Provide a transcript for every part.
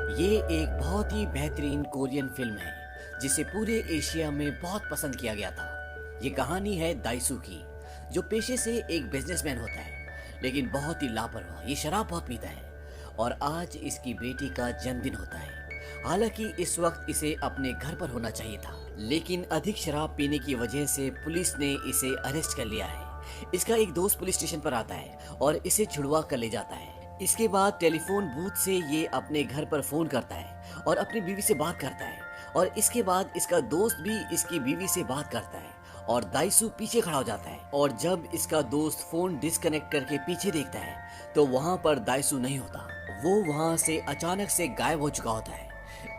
ये एक बहुत ही बेहतरीन कोरियन फिल्म है जिसे पूरे एशिया में बहुत पसंद किया गया था। ये कहानी है दाइसू की, जो पेशे से एक बिजनेसमैन होता है लेकिन बहुत ही लापरवाह। ये शराब बहुत पीता है और आज इसकी बेटी का जन्मदिन होता है। हालांकि इस वक्त इसे अपने घर पर होना चाहिए था, लेकिन अधिक शराब पीने की वजह से पुलिस ने इसे अरेस्ट कर लिया है। इसका एक दोस्त पुलिस स्टेशन पर आता है और इसे छुड़वा कर ले जाता है। इसके बाद टेलीफोन बूथ से ये अपने घर पर फोन करता है और अपनी बीवी से बात करता है, और इसके बाद इसका दोस्त भी इसकी बीवी से बात करता है और दाइसू पीछे खड़ा हो जाता है। और जब इसका दोस्त फोन डिस्कनेक्ट करके पीछे देखता है तो वहाँ पर दाइसू नहीं होता, वो वहाँ से अचानक से गायब हो चुका होता है।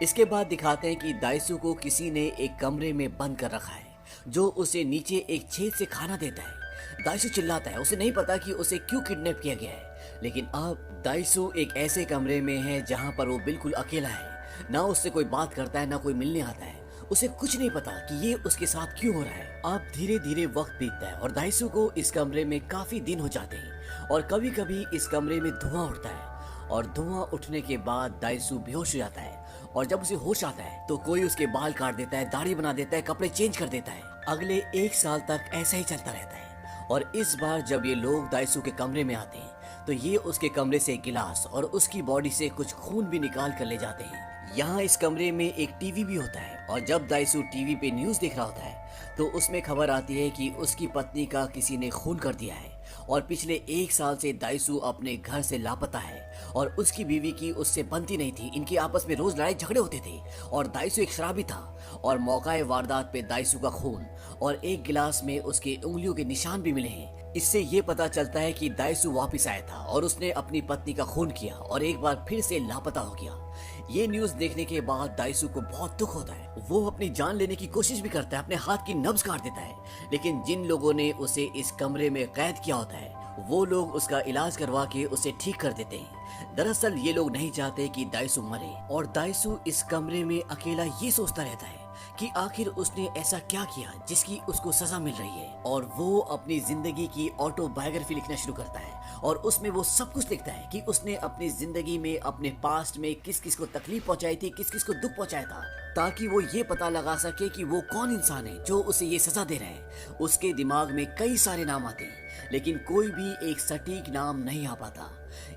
इसके बाद दिखाते हैं कि दाइसू को किसी ने एक कमरे में बंद कर रखा है, जो उसे नीचे एक छेद से खाना देता है। दाइसू चिल्लाता है, उसे नहीं पता कि उसे क्यों किडनैप किया गया है। लेकिन अब दाइसू एक ऐसे कमरे में है जहाँ पर वो बिल्कुल अकेला है। ना उससे कोई बात करता है, ना कोई मिलने आता है। उसे कुछ नहीं पता कि ये उसके साथ क्यों हो रहा है। अब धीरे धीरे वक्त बीतता है और दाइसू को इस कमरे में काफी दिन हो जाते हैं, और कभी कभी इस कमरे में धुआं उठता है, और धुआं उठने के बाद दाइसू बेहोश हो जाता है। और जब उसे होश आता है तो कोई उसके बाल काट देता है, दाढ़ी बना देता है, कपड़े चेंज कर देता है। अगले 1 साल तक ऐसा ही चलता रहता है। और इस बार जब ये लोग दाइसू के कमरे में आते हैं तो ये उसके कमरे से एक गिलास और उसकी बॉडी से कुछ खून भी निकाल कर ले जाते हैं। यहाँ इस कमरे में एक टीवी भी होता है, और जब दाइसू टीवी पे न्यूज़ देख रहा होता है तो उसमें खबर आती है कि उसकी पत्नी का किसी ने खून कर दिया है, और पिछले 1 साल से दाइसू अपने घर से लापता है और उसकी बीवी की उससे बनती नहीं थी। इनकी आपस में रोज लड़ाई झगड़े होते थे, और दाइसू एक शराबी था। और मौकाए वारदात पे दाइसू का खून और एक गिलास में उसके उंगलियों के निशान भी मिले हैं। इससे ये पता चलता है कि दाइसू वापस आया था और उसने अपनी पत्नी का खून किया और एक बार फिर से लापता हो गया। ये न्यूज देखने के बाद दाइसू को बहुत दुख होता है। वो अपनी जान लेने की कोशिश भी करता है, अपने हाथ की नब्ज काट देता है, लेकिन जिन लोगों ने उसे इस कमरे में कैद किया होता है वो लोग उसका इलाज करवा के उसे ठीक कर देते हैं। दरअसल ये लोग नहीं चाहते कि दाइसू मरे, और दाइसू इस कमरे में अकेला ये सोचता रहता है कि आखिर उसने ऐसा क्या किया जिसकी उसको सजा मिल रही है। और वो अपनी जिंदगी की ऑटोबायोग्राफी लिखना शुरू करता है, और उसमें वो सब कुछ लिखता है कि उसने अपनी जिंदगी में, अपने पास्ट में किस किस को तकलीफ पहुंचाई थी, किस किस को दुख पहुंचाया था, ताकि वो ये पता लगा सके कि वो कौन इंसान है जो उसे ये सजा दे रहा है। उसके दिमाग में कई सारे नाम आते हैं, लेकिन कोई भी एक सटीक नाम नहीं आ पाता।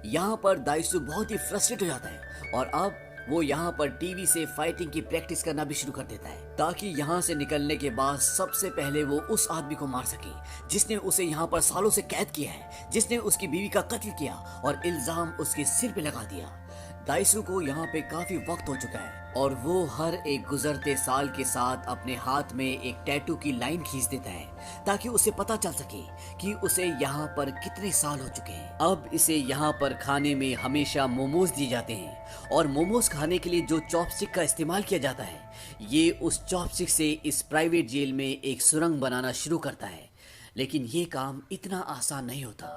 यहाँ पर दाइसू बहुत ही फ्रस्ट्रेट हो जाता है, और अब वो यहाँ पर टीवी से फाइटिंग की प्रैक्टिस करना भी शुरू कर देता है, ताकि यहाँ से निकलने के बाद सबसे पहले वो उस आदमी को मार सके जिसने उसे यहाँ पर सालों से कैद किया है, जिसने उसकी बीवी का कत्ल किया और इल्जाम उसके सिर पे लगा दिया। दाइसू को यहाँ पे काफी वक्त हो चुका है, और वो हर एक गुजरते साल के साथ अपने हाथ में एक टैटू की लाइन खींच देता है, ताकि उसे पता चल सके कि उसे यहाँ पर कितने साल हो चुके हैं। अब इसे यहाँ पर खाने में हमेशा मोमोज दिए जाते हैं, और मोमोज खाने के लिए जो चॉपस्टिक का इस्तेमाल किया जाता है, ये उस चॉपस्टिक से इस प्राइवेट जेल में एक सुरंग बनाना शुरू करता है। लेकिन ये काम इतना आसान नहीं होता।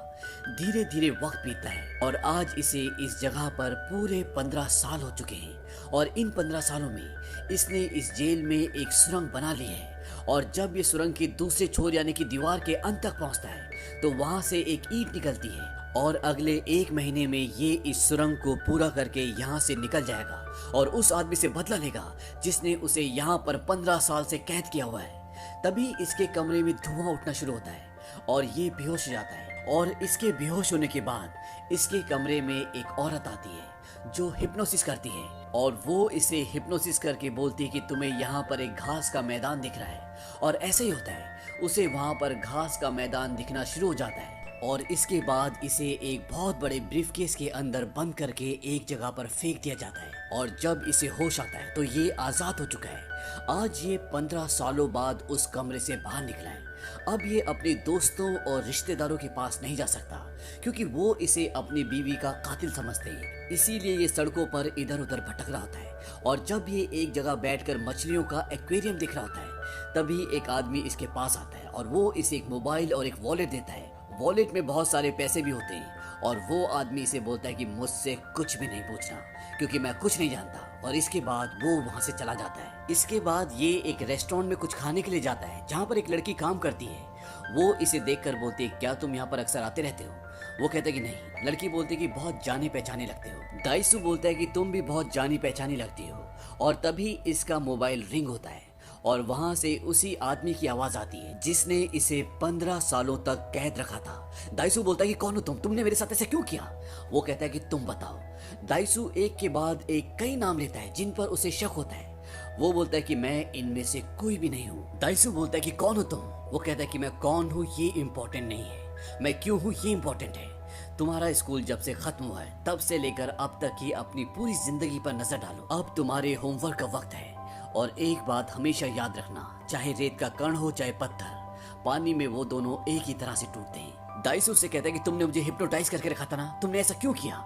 धीरे धीरे वक्त बीतता है, और आज इसे इस जगह पर पूरे 15 साल हो चुके हैं, और इन 15 सालों में इसने इस जेल में एक सुरंग बना ली है। और जब ये सुरंग के दूसरे छोर यानी कि दीवार के अंत तक पहुंचता है तो वहां से एक ईंट निकलती है, और अगले 1 महीने में ये इस सुरंग को पूरा करके यहाँ से निकल जाएगा और उस आदमी से बदला लेगा जिसने उसे यहाँ पर 15 साल से कैद किया हुआ है। तभी इसके कमरे में धुआं उठना शुरू होता है और ये बेहोश हो जाता है। और इसके बेहोश होने के बाद इसके कमरे में एक औरत आती है जो हिप्नोसिस करती है, और वो इसे हिप्नोसिस करके बोलती है कि तुम्हें यहाँ पर एक घास का मैदान दिख रहा है। और ऐसे ही होता है, उसे वहाँ पर घास का मैदान दिखना शुरू हो जाता है, और इसके बाद इसे एक बहुत बड़े ब्रीफकेस के अंदर बंद करके एक जगह पर फेंक दिया जाता है। और जब इसे होश आता है तो ये आजाद हो चुका है। आज ये 15 सालों बाद उस कमरे से बाहर निकला है। अब ये अपने दोस्तों और रिश्तेदारों के पास नहीं जा सकता, क्योंकि वो इसे अपनी बीवी का कातिल समझते हैं। इसीलिए ये सड़कों पर इधर उधर भटक रहा होता है। और जब ये एक जगह बैठकर मछलियों का एक्वेरियम देख रहा होता है, तभी एक आदमी इसके पास आता है, और वो इसे एक मोबाइल और एक वॉलेट देता है। वॉलेट में बहुत सारे पैसे भी होते हैं, और वो आदमी इसे बोलता है कि मुझसे कुछ भी नहीं पूछना, क्योंकि मैं कुछ नहीं जानता। और इसके बाद वो वहाँ से चला जाता है। इसके बाद ये एक रेस्टोरेंट में कुछ खाने के लिए जाता है, जहाँ पर एक लड़की काम करती है। वो इसे देखकर बोलती है, क्या तुम यहाँ पर अक्सर आते रहते हो? वो कहता है कि नहीं। लड़की बोलती है कि बहुत जाने पहचाने लगते हो। दाइसू बोलता है कि तुम भी बहुत जानी पहचानी लगती हो। और तभी इसका मोबाइल रिंग होता है और वहां से उसी आदमी की आवाज आती है जिसने इसे 15 सालों तक कैद रखा था। दाइसू बोलता है कि कौन हो तुमने मेरे साथ ऐसा क्यों किया? वो कहता है कि तुम बताओ। दाइसू एक के बाद एक कई नाम लेता है जिन पर उसे शक होता है। वो बोलता है कि मैं इनमें से कोई भी नहीं हूँ। दाइसू बोलता है कि कौन हो तुम? वो कहता है कि मैं कौन हूँ ये इम्पोर्टेंट नहीं है, मैं क्यों हूँ ये इम्पोर्टेंट है। तुम्हारा स्कूल जब से खत्म हुआ है तब से लेकर अब तक की अपनी पूरी जिंदगी पर नजर डालो। अब तुम्हारे होमवर्क का वक्त है। और एक बात हमेशा याद रखना, चाहे रेत का कण हो चाहे पत्थर, पानी में वो दोनों एक ही तरह से टूटते हैं। दाइसू से कहता है कि तुमने मुझे हिप्नोटाइज करके रखा था ना, तुमने ऐसा क्यों किया?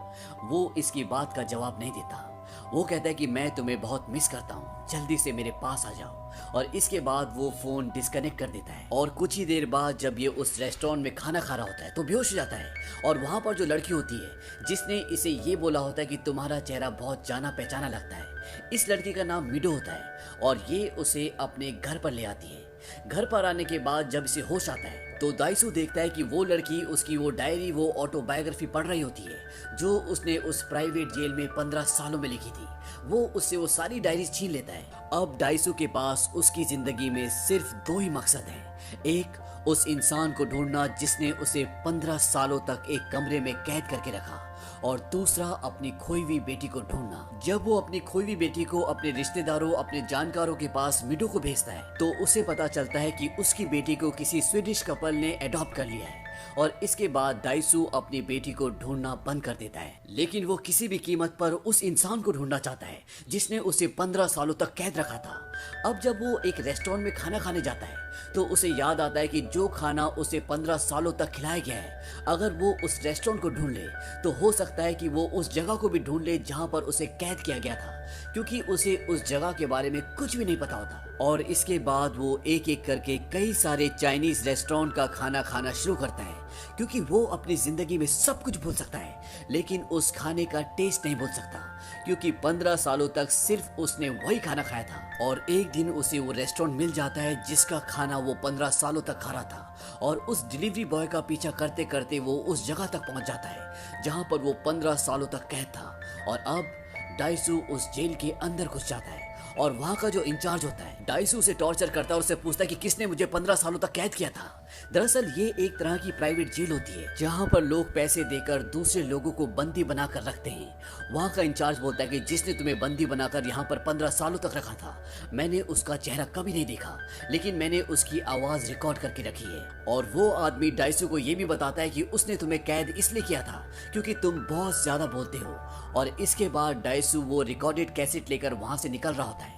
वो इसकी बात का जवाब नहीं देता। वो कहता है कि मैं तुम्हें बहुत मिस करता हूँ, जल्दी से मेरे पास आ जाओ। और इसके बाद वो फोन डिस्कनेक्ट कर देता है। और कुछ ही देर बाद जब ये उस रेस्टोरेंट में खाना खा रहा होता है तो बेहोश हो जाता है। और वहां पर जो लड़की होती है जिसने इसे ये बोला होता है कि तुम्हारा चेहरा बहुत जाना पहचाना लगता है, इस लड़की का नाम मिडो होता है। और ये उसे अपने घर पर ले आती है। घर पर आने के बाद जब इसे होश आता है तो दाइसू देखता है कि वो लड़की उसकी वो डायरी, वो ऑटोबायोग्राफी पढ़ रही होती है जो उसने उस प्राइवेट जेल में 15 सालों में लिखी थी। वो उससे वो सारी डायरीज छीन लेता है। अब दाइसू के पास उसकी जिंदगी में सिर्फ 2 ही मकसद हैं। एक, उस इंसान को ढूंढना जिसने उसे 15 सालों तक एक कमरे में कैद करके रखा, और दूसरा अपनी खोई हुई बेटी को ढूंढना। जब वो अपनी खोई हुई बेटी को अपने रिश्तेदारों, अपने जानकारों के पास मिडो को भेजता है तो उसे पता चलता है कि उसकी बेटी को किसी स्वीडिश कपल ने अडॉप्ट कर लिया है। और इसके बाद दाइसू अपनी बेटी को ढूंढना बंद कर देता है। लेकिन वो किसी भी कीमत पर उस इंसान को ढूंढना चाहता है जिसने उसे 15 सालों तक कैद रखा था। अब जब वो एक रेस्टोरेंट में खाना खाने जाता है तो उसे याद आता है कि जो खाना उसे 15 सालों तक खिलाया गया है, अगर वो उस रेस्टोरेंट को ढूंढ ले तो हो सकता है कि वो उस जगह को भी ढूंढ ले जहां पर उसे कैद किया गया था, क्योंकि उसे उस जगह के बारे में कुछ भी नहीं पता होता। और इसके बाद वो एक एक करके कई सारे चाइनीज रेस्टोरेंट का खाना खाना शुरू करता है, क्योंकि वो अपनी जिंदगी में सब कुछ भूल सकता है लेकिन उस खाने का टेस्ट नहीं भूल सकता, क्योंकि 15 सालों तक सिर्फ उसने वही खाना खाया था। और एक दिन उसे वो रेस्टोरेंट मिल जाता है जिसका खाना वो 15 सालों तक खा रहा था। और उस डिलीवरी बॉय का पीछा करते करते वो उस जगह तक पहुंच जाता है जहां पर वो 15 सालों तक कैद था। और अब दाइसू उस जेल के अंदर घुस जाता है और वहाँ का जो इंचार्ज होता है दाइसू से टॉर्चर करता है और उससे पूछता है कि किसने मुझे 15 सालों तक कैद किया था। दरअसल ये एक तरह की प्राइवेट जेल होती है जहाँ पर लोग पैसे देकर दूसरे लोगों को बंदी बनाकर रखते हैं। वहाँ का इंचार्ज बोलता है कि जिसने तुम्हें बंदी बनाकर यहाँ पर 15 सालों तक रखा था, मैंने उसका चेहरा कभी नहीं देखा, लेकिन मैंने उसकी आवाज रिकॉर्ड करके रखी है। और वो आदमी दाइसू को ये भी बताता है कि उसने तुम्हें कैद इसलिए किया था क्योंकि तुम बहुत ज्यादा बोलते हो। और इसके बाद दाइसू वो रिकॉर्डेड कैसेट लेकर वहां से निकल रहा होता है।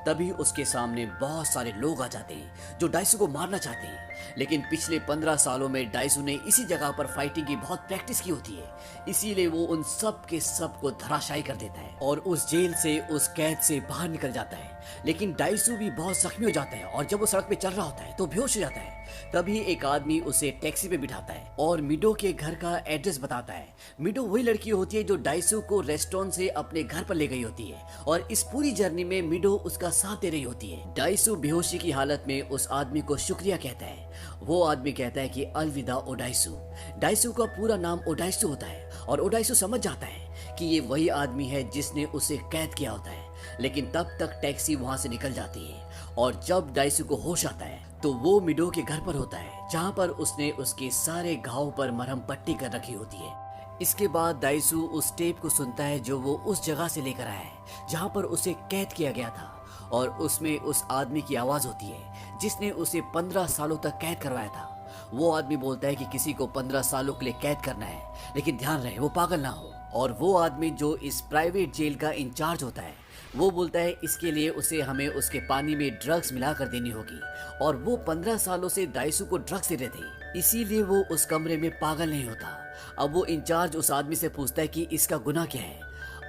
तभी उसके सामने बहुत सारे लोग आ जाते हैं जो दाइसू को मारना चाहते हैं, लेकिन पिछले 15 सालों में दाइसू ने इसी जगह पर फाइटिंग की बहुत प्रैक्टिस की होती है, इसीलिए वो उन सब के सब को धराशायी कर देता है और उस जेल से, उस कैद से बाहर निकल जाता है। लेकिन दाइसू भी बहुत जख्मी हो जाता है और जब वो सड़क पे चल रहा होता है तो बेहोश हो जाता है। तभी एक आदमी उसे टैक्सी पे बिठाता है और मिडो के घर का एड्रेस बताता है। मिडो वही लड़की होती है जो दाइसू को रेस्टोरेंट से अपने घर पर ले गई होती है और इस पूरी जर्नी में मिडो उसका साथ दे रही होती है। दाइसू बेहोशी की हालत में उस आदमी को शुक्रिया कहता है। वो आदमी कहता है कि अलविदा ओडाइसू। दाइसू का पूरा नाम ओडाइसू होता है और ओडाइसू समझ जाता है कि ये वही आदमी है जिसने उसे कैद किया होता है। लेकिन तब तक टैक्सी वहां से निकल जाती है और जब दाइसू को होश आता है तो वो मिडो के घर पर होता है जहां पर उसने उसके सारे घाव पर मरहम पट्टी कर रखी होती है। इसके बाद दाइसू उस टेप को सुनता है जो वो उस जगह से लेकर आया है जहां पर उसे कैद किया गया था, और उसमें उस आदमी की आवाज होती है जिसने उसे 15 सालों तक कैद करवाया था। वो आदमी बोलता है कि किसी को 15 सालों के लिए कैद करना है, लेकिन ध्यान रहे वो पागल ना हो। और वो आदमी जो इस प्राइवेट जेल का इंचार्ज होता है वो बोलता है इसके लिए उसे हमें उसके पानी में ड्रग्स मिलाकर देनी होगी, और वो 15 सालों से दाइसू को ड्रग्स दे रहे थे, इसीलिए वो उस कमरे में पागल नहीं होता। अब वो इंचार्ज उस आदमी से पूछता है कि इसका गुनाह क्या है।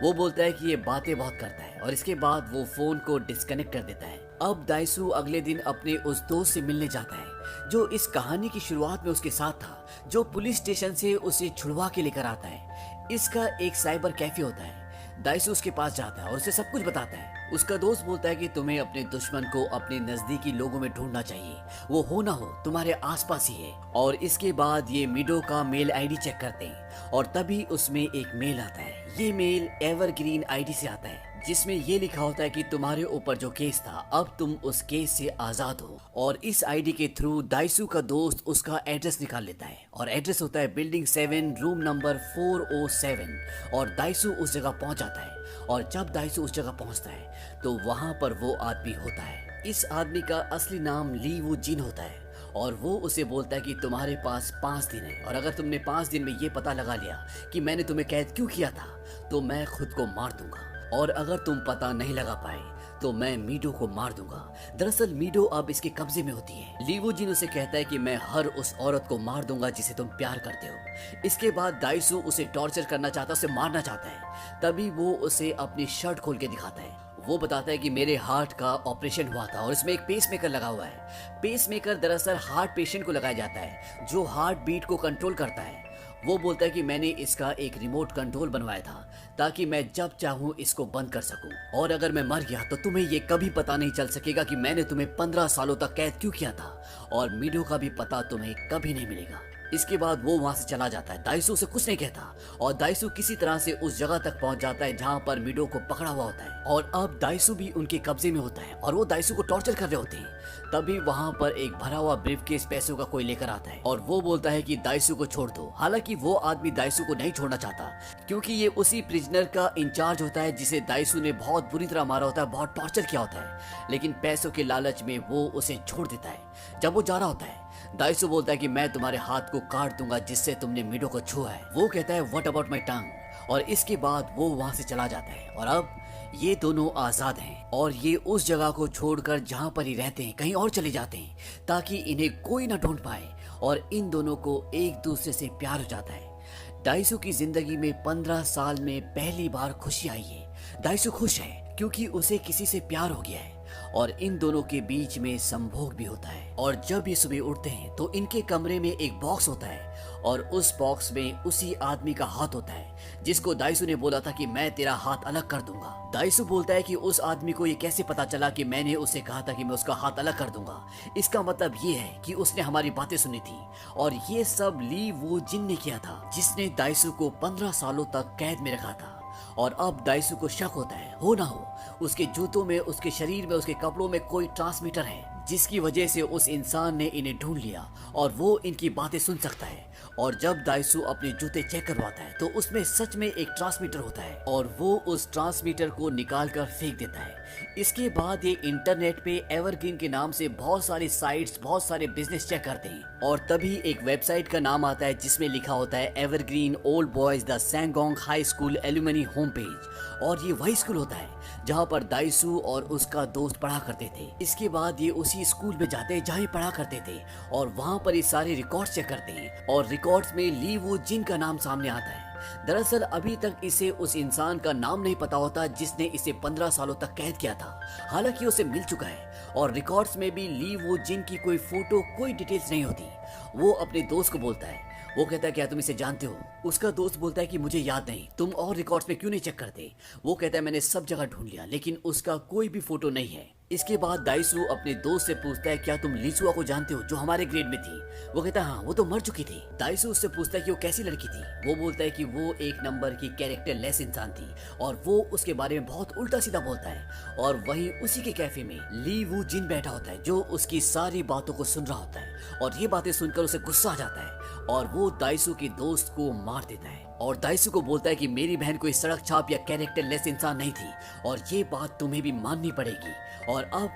वो बोलता है कि ये बातें बहुत करता है और इसके बाद वो फोन को डिस्कनेक्ट कर देता है। अब दाइसू अगले दिन अपने उस दोस्त से मिलने जाता है जो इस कहानी की शुरुआत में उसके साथ था, जो पुलिस स्टेशन से उसे छुड़वा के लेकर आता है। इसका एक साइबर कैफे होता है। दाइसू उसके पास जाता है और उसे सब कुछ बताता है। उसका दोस्त बोलता है कि तुम्हें अपने दुश्मन को अपने नजदीकी लोगों में ढूंढना चाहिए, वो हो ना हो तुम्हारे आसपास ही है। और इसके बाद ये मीडो का मेल आईडी चेक करते हैं और तभी उसमें एक मेल आता है। ये मेल एवरग्रीन आईडी से आता है जिसमें ये लिखा होता है कि तुम्हारे ऊपर जो केस था अब तुम उस केस से आजाद हो। और इस आईडी के थ्रू दाइसू का दोस्त उसका एड्रेस निकाल लेता है और एड्रेस होता है बिल्डिंग 7 रूम नंबर 407। और दाइसू उस जगह पहुंच जाता है और जब दाइसू उस जगह पहुंचता है तो वहां पर वो आदमी होता है। इस आदमी का असली नाम ली वू जिन होता है और वो उसे बोलता है कि तुम्हारे पास 5 दिन है और अगर तुमने 5 दिन में ये पता लगा लिया कि मैंने तुम्हें कैद क्यों किया था तो मैं खुद को मार दूंगा, और अगर तुम पता नहीं लगा पाए तो मैं मीडो को मार दूंगा। दरअसल मीडो अब इसके कब्जे में होती है। लीवो जिन उसे कहता है कि मैं हर उस औरत को मार दूंगा जिसे तुम प्यार करते हो। इसके बाद दाइसू उसे टॉर्चर करना चाहता है, उसे मारना चाहता है। तभी वो उसे अपनी शर्ट खोल के दिखाता है। वो बताता है कि मेरे हार्ट का ऑपरेशन हुआ था और इसमें एक पेसमेकर लगा हुआ है। पेसमेकर दरअसल हार्ट पेशेंट को लगाया जाता है जो हार्ट बीट को कंट्रोल करता है। वो बोलता है कि मैंने इसका एक रिमोट कंट्रोल बनवाया था ताकि मैं जब चाहूँ इसको बंद कर सकूं, और अगर मैं मर गया तो तुम्हें ये कभी पता नहीं चल सकेगा कि मैंने तुम्हें 15 सालों तक कैद क्यों किया था, और मीडो का भी पता तुम्हें कभी नहीं मिलेगा। इसके बाद वो वहां से चला जाता है। दाइसू से कुछ नहीं कहता और दाइसू किसी तरह से उस जगह तक पहुंच जाता है जहां पर मीडो को पकड़ा हुआ होता है और अब दाइसू भी उनके कब्जे में होता है और वो दाइसू को टॉर्चर कर रहे होते हैं। तभी वहां पर एक भरा हुआ ब्रीफकेस पैसों का कोई लेकर आता है और वो बोलता है कि दाइसू को छोड़ दो। हालांकि वो आदमी दाइसू को नहीं छोड़ना चाहता क्योंकि ये उसी प्रिजनर का इंचार्ज होता है जिसे दाइसू ने बहुत बुरी तरह मारा होता है, बहुत टॉर्चर किया होता है। लेकिन पैसों के लालच में वो उसे छोड़ देता है। जब वो जा रहा होता है दाइसू बोलता है कि मैं तुम्हारे हाथ को काट दूंगा जिससे तुमने मीडो को छुआ है। वो कहता है व्हाट अबाउट माय टंग, और इसके बाद वो वहां से चला जाता है। और अब ये दोनों आजाद हैं और ये उस जगह को छोड़कर जहां पर ही रहते हैं कहीं और चले जाते हैं ताकि इन्हें कोई ना ढूंढ पाए, और इन दोनों को एक दूसरे से प्यार हो जाता है। दाइसू की जिंदगी में 15 साल में पहली बार खुशी आई है। दाइसू खुश है क्योंकि उसे किसी से प्यार हो गया है और इन दोनों के बीच में संभोग भी होता है। और जब ये सुबह उठते हैं तो इनके कमरे में एक बॉक्स होता है और उस बॉक्स में उसी आदमी का हाथ होता है जिसको दाइसू ने बोला था कि मैं तेरा हाथ अलग कर दूंगा। दाइसू बोलता है कि उस आदमी को ये कैसे पता चला कि मैंने उसे कहा था कि मैं उसका हाथ अलग कर दूंगा। इसका मतलब ये है कि उसने हमारी बातें सुनी थी और ये सब ली वो जिन ने किया था जिसने दाइसू को 15 सालों तक कैद में रखा था। और अब दाइसू को शक होता है हो ना हो उसके जूतों में, उसके शरीर में, उसके कपड़ों में कोई ट्रांसमीटर है जिसकी वजह से उस इंसान ने इन्हें ढूंढ लिया और वो इनकी बातें सुन सकता है। और जब दाइसू अपने जूते चेक करवाता है तो उसमें सच में एक ट्रांसमीटर होता है और वो उस ट्रांसमीटर को निकाल कर फेंक देता है। इसके बाद ये इंटरनेट पे एवरग्रीन के नाम से बहुत सारी साइट्स, बहुत सारे बिजनेस चेक करते हैं और तभी एक वेबसाइट का नाम आता है जिसमें लिखा होता है एवरग्रीन ओल्ड बॉयज द सैंगोंग high school alumni home page. और ये वही स्कूल होता है जहाँ पर दाइसू और उसका दोस्त पढ़ा करते थे। इसके बाद ये उसी स्कूल में जाते हैं जहाँ ये पढ़ा करते थे और वहाँ पर ये सारे रिकॉर्ड्स चेक करते हैं और रिकॉर्ड्स में ली वो जिन का नाम सामने आता है। दरअसल अभी तक इसे उस इंसान का नाम नहीं पता होता जिसने इसे 15 सालों तक कैद किया था। हालांकि उसे मिल चुका है और रिकॉर्ड्स में भी ली वो जिन की कोई फोटो, कोई डिटेल्स नहीं होती। वो अपने दोस्त को बोलता है, वो कहता है क्या तुम इसे जानते हो? उसका दोस्त बोलता है कि मुझे याद नहीं, तुम और रिकॉर्ड्स में क्यों नहीं चेक करते? वो कहता है मैंने सब जगह ढूंढ लिया लेकिन उसका कोई भी फोटो नहीं है। इसके बाद दाइसू अपने दोस्त से पूछता है क्या तुम लीसुआ को जानते हो जो हमारे ग्रेड में थी? वो कहता है हाँ, वो तो मर चुकी थी। दाइसू उससे पूछता है कि वो कैसी लड़की थी? वो बोलता है कि वो एक नंबर की कैरेक्टर लेस इंसान थी और वो उसके बारे में बहुत उल्टा सीधा बोलता है। और वहीं उसी के कैफे में ली वू जिन बैठा होता है जो उसकी सारी बातों को सुन रहा होता है और ये बातें सुनकर उसे गुस्सा आ जाता है और वो दाइसू के दोस्त को मार देता है और दाइसू को बोलता है कि मेरी बहन कोई सड़क छाप या कैरेक्टर लेस इंसान नहीं थी और ये बात तुम्हें भी माननी पड़ेगी। और अब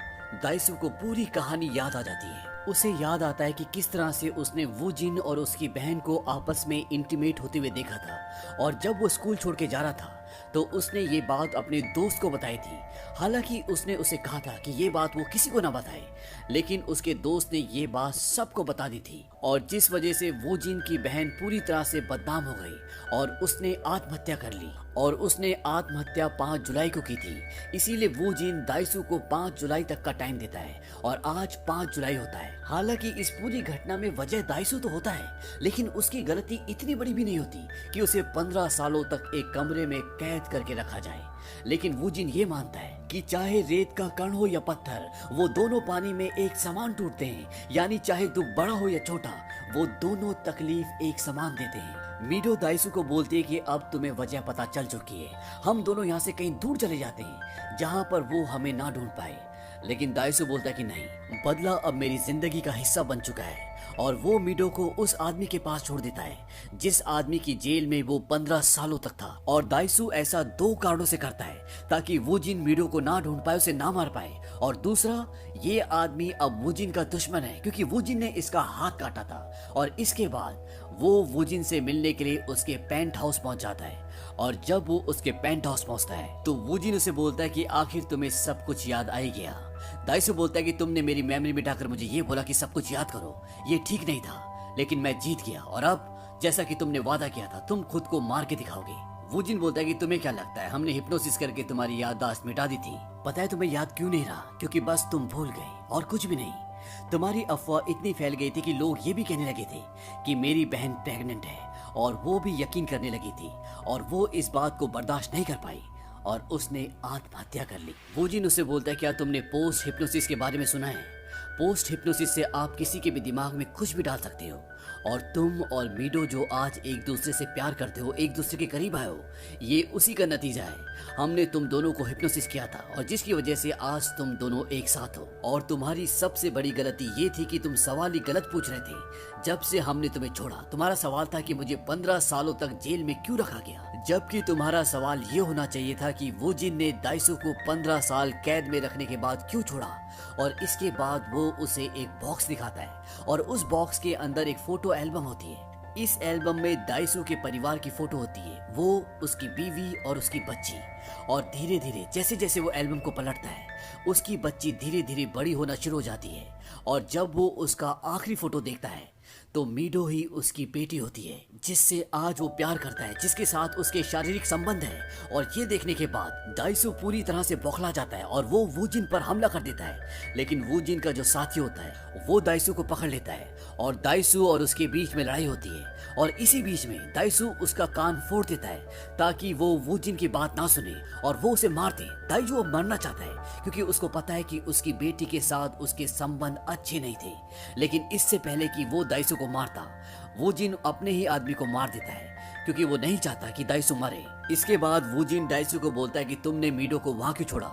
दाइसू को पूरी कहानी याद आ जाती है। उसे याद आता है कि किस तरह से उसने वू जिन और उसकी बहन को आपस में इंटीमेट होते हुए देखा था और जब वो स्कूल छोड़ के जा रहा था तो उसने ये बात अपने दोस्त को बताई थी। हालांकि उसने उसे कहा था कि ये बात वो किसी को ना बताए, लेकिन उसके दोस्त ने ये बात सबको बता दी थी और जिस वजह से वो जिन की बहन पूरी तरह से बदनाम हो गई और उसने आत्महत्या कर ली। और उसने आत्महत्या 5 जुलाई को की थी। इसीलिए वो जिन दाइसू को 5 जुलाई तक का टाइम देता है और आज 5 जुलाई होता है। हालांकि इस पूरी घटना में वजह दाइसू तो होता है लेकिन उसकी गलती इतनी बड़ी भी नहीं होती कि उसे 15 सालों तक एक कमरे में कैद करके रखा जाए। लेकिन वूजिन ये मानता है कि चाहे रेत का कण हो या पत्थर, वो दोनों पानी में एक समान टूटते हैं। यानी चाहे दुख बड़ा हो या छोटा, वो दोनों तकलीफ एक समान देते हैं। मीडो दाइसू को बोलती है कि अब तुम्हें वजह पता चल चुकी है, हम दोनों यहाँ से कहीं दूर चले जाते हैं जहाँ पर वो हमें ना ढूंढ पाए। लेकिन दाइसू बोलता है कि नहीं, बदला अब मेरी जिंदगी का हिस्सा बन चुका है। और वो मीडो को उस आदमी के पास छोड़ देता है जिस आदमी की जेल में वो 15 सालों तक था। और दाइसू ऐसा 2 कारणों से करता है, ताकि वूजिन मीडो को ना ढूंढ पाए, उसे ना मार पाए। और दूसरा, ये आदमी अब वूजिन का दुश्मन है क्योंकि वूजिन ने इसका हाथ काटा था। और इसके बाद वो वूजिन से मिलने के लिए उसके पेंट हाउस पहुंच जाता है। और जब वो उसके पेंट हाउस पहुंचता है तो वूजिन उसे बोलता है कि आखिर तुम्हें सब कुछ याद आ ही गया। दाइसू बोलता है कि तुमने मेरी मेमोरी मिटाकर मुझे ये बोला कि सब कुछ याद करो, ये ठीक नहीं था, लेकिन मैं जीत गया। और अब जैसा कि तुमने वादा किया था, तुम खुद को मार के दिखाओगे। वूजिन बोलता है कि तुम्हें क्या लगता है, हमने हिप्नोसिस करके तुम्हारी याददाश्त मिटा दी थी। पता है तुम्हें याद क्यों नहीं रहा? क्योंकि बस तुम भूल गए और कुछ भी नहीं। तुम्हारी अफवाह इतनी फैल गई थी कि लोग ये भी कहने लगे थे कि मेरी बहन प्रेग्नेंट है, और वो भी यकीन करने लगी थी। और वो इस बात को बर्दाश्त नहीं कर पाई और उसने आत्महत्या कर ली। वूजिन उससे बोलता है, क्या तुमने पोस्ट हिप्नोसिस के बारे में सुना है? पोस्ट हिप्नोसिस से आप किसी के भी दिमाग में कुछ भी डाल सकते हो। और तुम और मीडो जो आज एक दूसरे से प्यार करते हो, एक दूसरे के करीब आए हो, ये उसी का नतीजा है। हमने तुम दोनों को हिप्नोसिस किया था और जिसकी वजह से आज तुम दोनों एक साथ हो। और तुम्हारी सबसे बड़ी गलती ये थी कि तुम सवाल ही गलत पूछ रहे थे। जब से हमने तुम्हें छोड़ा, तुम्हारा सवाल था कि मुझे 15 सालों तक जेल में क्यों रखा गया, जबकि तुम्हारा सवाल ये होना चाहिए था कि वूजिन ने दाइसू को 15 साल कैद में रखने के बाद क्यों छोड़ा। और इसके बाद वो उसे एक बॉक्स दिखाता है और उस बॉक्स के अंदर एक फोटो एल्बम होती है। इस एल्बम में दाइसू के परिवार की फोटो होती है, वो, उसकी बीवी और उसकी बच्ची। और धीरे धीरे जैसे जैसे वो एल्बम को पलटता है, उसकी बच्ची धीरे धीरे बड़ी होना शुरू हो जाती है। और जब वो उसका आखिरी फोटो देखता है तो मीडो ही उसकी बेटी होती है, जिससे आज वो प्यार करता है, जिसके साथ उसके शारीरिक संबंध है। और ये देखने के बाद दाइसू पूरी तरह से बौखला जाता है और वो वूजिन पर हमला कर देता है। लेकिन वूजिन का जो साथी होता है वो दाइसू को पकड़ लेता है और दाइसू और उसके बीच में लड़ाई होती है। और इसी बीच में दाइसू उसका कान फोड़ देता है ताकि वो वूजिन की बात ना सुने और वो उसे मार दे। दाइसू अब मरना चाहता है क्योंकि उसको पता है कि उसकी बेटी के साथ उसके संबंध अच्छे नहीं थे। लेकिन इससे पहले कि वो दाइसू को मारता, वूजिन अपने ही आदमी को मार देता है क्योंकि वो नहीं चाहता कि दाइसू मरे। इसके बाद वूजिन दाइसू को बोलता है कि तुमने मीडो को वहां क्यों छोड़ा?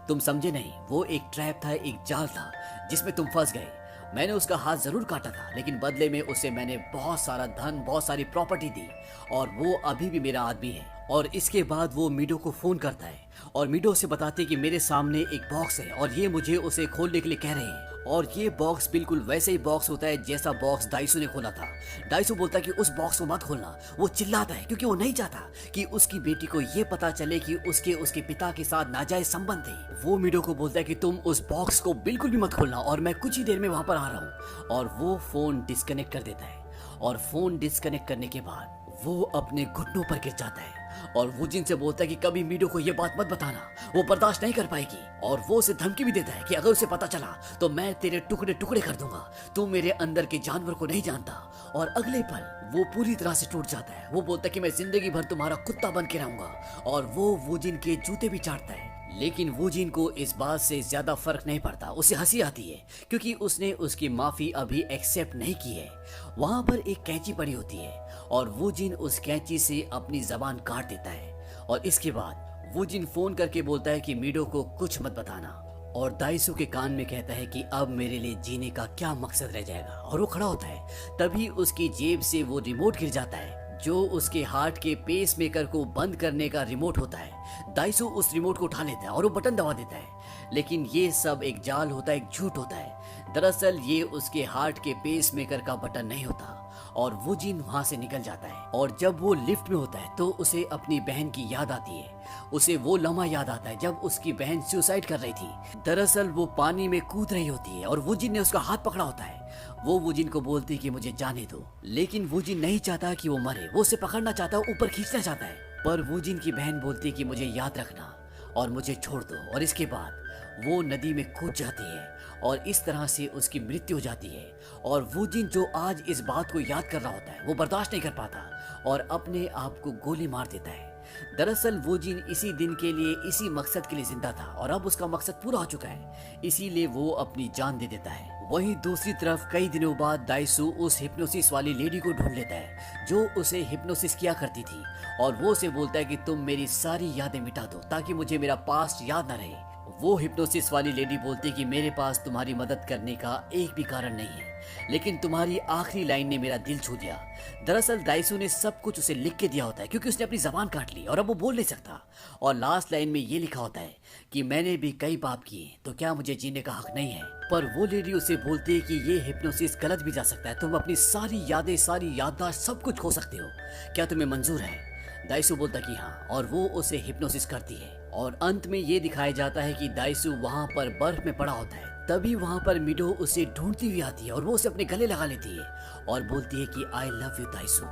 तुम समझे नहीं, वो एक ट्रैप था, एक जाल था जिसमें तुम फंस गए। मैंने उसका हाथ जरूर काटा था, लेकिन बदले में उसे मैंने बहुत सारा धन, बहुत सारी प्रॉपर्टी दी और वो अभी भी मेरा आदमी है। और इसके बाद वो मीडो को फोन करता है और मीडो से बताते कि मेरे सामने एक बॉक्स है और ये मुझे उसे खोलने के लिए कह रहे हैं। और ये बॉक्स बिल्कुल वैसे ही बॉक्स होता है जैसा बॉक्स दाइसू ने खोला था। दाइसू बोलता है कि उस बॉक्स को मत खोलना। वो चिल्लाता है क्योंकि वो नहीं चाहता कि उसकी बेटी को ये पता चले कि उसके पिता के साथ नाजायज संबंध थे। वो मीडो को बोलता है कि तुम उस बॉक्स को बिल्कुल भी मत खोलना और मैं कुछ ही देर में वहां पर आ रहा हूँ। और वो फोन डिस्कनेक्ट कर देता है। और फोन डिस्कनेक्ट करने के बाद वो अपने घुटनों पर गिर जाता है और वूजिन से बोलता है कि कभी मीडो को ये बात मत बताना, वो बर्दाश्त नहीं कर पाएगी। और वो उसे धमकी भी देता है कि अगर उसे पता चला तो मैं तेरे टुकड़े टुकड़े कर दूंगा, तू मेरे अंदर के जानवर को नहीं जानता। और अगले पल वो पूरी तरह से टूट जाता है। वो बोलता है कि मैं जिंदगी भर तुम्हारा कुत्ता बन के रहूंगा। और वो वूजिन के जूते भी चाटता है। लेकिन वूजिन को इस बात से ज्यादा फर्क नहीं पड़ता, उसे हंसी आती है क्योंकि उसने उसकी माफी अभी एक्सेप्ट नहीं की है। वहां पर एक कैंची पड़ी होती है और वूजिन उस कैंची से अपनी जबान काट देता है। और इसके बाद वूजिन फोन करके बोलता है कि मीडो को कुछ मत बताना। और दाइसू के कान में कहता है कि अब मेरे लिए जीने का क्या मकसद रह जाएगा। और वो खड़ा होता है, तभी उसकी जेब से वो रिमोट गिर जाता है जो उसके हार्ट के पेस मेकर को बंद करने का रिमोट होता है। दाइसू उस रिमोट को उठा लेता है और वो बटन दबा देता है। लेकिन ये सब एक जाल होता है, एक झूठ होता है। दरअसल ये उसके हार्ट के पेस मेकर का बटन नहीं होता। और वूजिन वहां से निकल जाता है। और जब वो लिफ्ट में होता है तो उसे अपनी बहन की याद आती है। उसे वो लम्हा याद आता है जब उसकी बहन सुसाइड कर रही थी। दरअसल वो पानी में कूद रही होती है और वूजिन ने उसका हाथ पकड़ा होता है। वो वूजिन को बोलती है कि मुझे जाने दो, लेकिन वूजिन नहीं चाहता कि वो मरे। वो उसे पकड़ना चाहता है, ऊपर खींचना चाहता है। पर वूजिन की बहन बोलती है कि मुझे याद रखना और मुझे छोड़ दो। और इसके बाद वो नदी में कूद जाती है और इस तरह से उसकी मृत्यु हो जाती है। और वूजिन जो आज इस बात को याद कर रहा होता है वो बर्दाश्त नहीं कर पाता और अपने आप को गोली मार देता है। दरअसल वो जिन इसी दिन के लिए, इसी मकसद के लिए जिंदा था और अब उसका मकसद पूरा हो चुका है, इसीलिए वो अपनी जान दे देता है। वहीं दूसरी तरफ कई दिनों बाद दाइसू उस हिप्नोसिस वाली लेडी को ढूंढ लेता है जो उसे हिप्नोसिस किया करती थी, और वो उसे बोलता है कि तुम मेरी सारी यादें मिटा दो ताकि मुझे मेरा पास्ट याद न रहे। वो हिप्नोसिस वाली लेडी बोलती है कि मेरे पास तुम्हारी मदद करने का एक भी कारण नहीं है, लेकिन तुम्हारी आखिरी लाइन ने मेरा दिल छू दिया। दरअसल दाइसू ने सब कुछ उसे लिख के दिया होता है क्योंकि उसने अपनी जबान काट ली और अब वो बोल नहीं सकता। और लास्ट लाइन में ये लिखा होता है कि मैंने भी कई पाप किए तो क्या मुझे जीने का हक नहीं है। पर वो लेडी उसे बोलती है कि ये हिप्नोसिस गलत भी जा सकता है, तुम अपनी सारी यादें, सारी याददाश्त सब कुछ खो सकते हो, क्या तुम्हें मंजूर है? दाइसू बोलता कि हाँ, और वो उसे हिप्नोसिस करती है। और अंत में ये दिखाया जाता है कि दाइसू वहाँ पर बर्फ में पड़ा होता है। तभी वहाँ पर मिडो उसे ढूंढती हुई आती है और वो उसे अपने गले लगा लेती है और बोलती है कि आई लव यू दाइसू।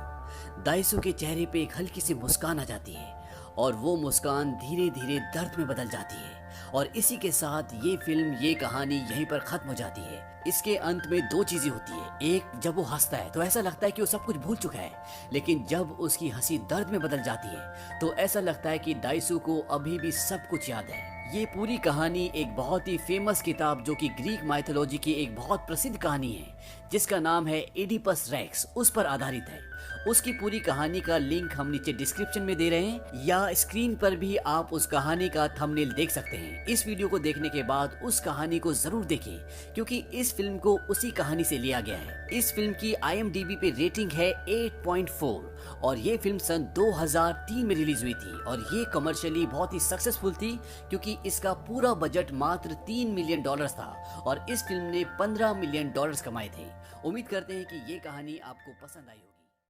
दाइसू के चेहरे पे एक हल्की सी मुस्कान आ जाती है और वो मुस्कान धीरे धीरे दर्द में बदल जाती है। और इसी के साथ ये फिल्म, ये कहानी यहीं पर खत्म हो जाती है। इसके अंत में दो चीजें होती है। एक, जब वो हंसता है तो ऐसा लगता है कि वो सब कुछ भूल चुका है, लेकिन जब उसकी हंसी दर्द में बदल जाती है तो ऐसा लगता है कि दाइसू को अभी भी सब कुछ याद है। ये पूरी कहानी एक बहुत ही फेमस किताब, जो कि ग्रीक माइथोलॉजी की एक बहुत प्रसिद्ध कहानी है जिसका नाम है एडिपस रेक्स, उस पर आधारित है। उसकी पूरी कहानी का लिंक हम नीचे डिस्क्रिप्शन में दे रहे हैं, या स्क्रीन पर भी आप उस कहानी का थंबनेल देख सकते हैं। इस वीडियो को देखने के बाद उस कहानी को जरूर देखें क्योंकि इस फिल्म को उसी कहानी से लिया गया है। इस फिल्म की IMDb पे रेटिंग है 8.4 और ये फिल्म सन 2003 में रिलीज हुई थी और ये कमर्शियली बहुत ही सक्सेसफुल थी क्योंकि इसका पूरा बजट मात्र $3 मिलियन था और इस फिल्म ने $15 मिलियन कमाए थे। उम्मीद करते हैं कि ये कहानी आपको पसंद आई होगी।